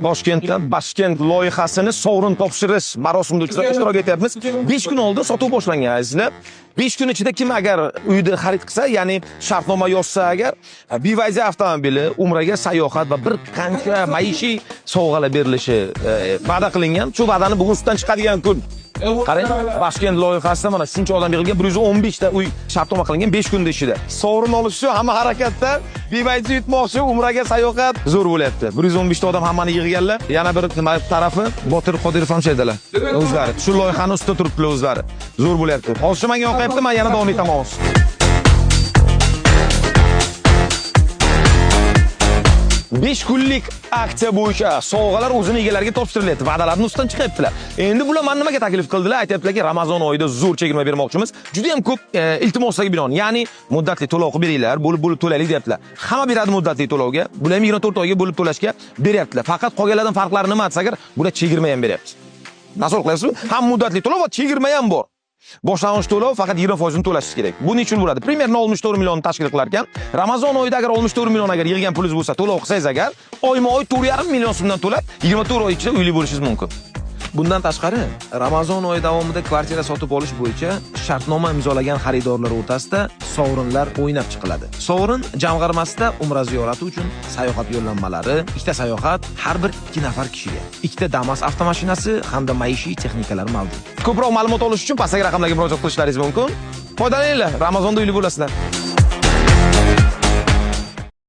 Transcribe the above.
Toshkentda Bashkent loyihasini sovrin topshirish marosimida ishtirok etyapmiz. 5 kun oldin sotuv boshlangan azizlar. 5 kun ichida kim agar uyda xarid qilsa, ya'ni shartnoma yozsa agar, BYD avtomobili, umraga sayohat va bir qancha maishiy sovg'alar berilishi va'da qilingan. Shu va'dani bugun ustidan chiqadigan kun. Qarang, Bashkent loyihasida mana shuncha odam yig'ilgan, 115 ta uy shartnoma qilingan 5 kunda ichida. Sovrin olish uchun hamma harakatda, BYD yutmoqchi, umraga sayohat zo'r bo'lyapti. 115 ta odam hammani yig'ganlar. Yana bir tarafi Botir Qodirov ham shaydalar. O'zlari shu loyihani ustida turibdilar o'zlari. Zo'r bo'lyapti. Hozir menga yoqyapti, men yana davom etaman. 5 kunlik aksiya bo'yicha sovg'alar o'zini egalariga topshirilyapti. Va'dalarni ustidan chiqyaptilar. Endi bular mana nimaga taklif qildilar? Aytayaptilarki, Ramazon oyida zo'r chegirma bermoqchimiz. Juda ham ko'p iltimoslarga binoan, ya'ni muddatli to'lov qilib beringlar, bo'lib to'laylik deyaptilar. Hamma beradi muddatli to'lovga. Bular ham 24 oyga bo'lib to'lashga beryaptilar. Faqat qolganlardan farqlari nima desagar, bular chegirma ham beryapti. Nasol qilyapsizmi? Ham muddatli to'lov va chegirma ham bor. Boshlang'ich to'lov faqat 20% ni to'lashingiz kerak. Bu nechun bo'ladi? Primerno 64 million tashkil qilar ekan. Ramazon oyida agar 64 million agar yig'gan pulingiz bo'lsa, to'lov qilsangiz agar, oyma-oy 4,5 million so'mdan to'lab, 24 oy ichida uyli bo'lishingiz mumkin. Bundan tashqari, Ramazon oyi davomida kvartira sotib olish bo'yicha shartnoma imzolagan xaridorlar o'rtasida sovrinlar o'ynab chiqiladi. Sovrin jamg'armasida umra ziyorati uchun sayohat yo'llanmalari, ikkita sayohat har bir 2 nafar kishiga, ikkita Damas avtomashinasi hamda maishiy texnikalar mavjud. Ko'proq ma'lumot olish uchun pastdagi raqamlarga murojaat qilishlaringiz mumkin. Foydalaninglar, Ramazonda uyli bo'lasizlar.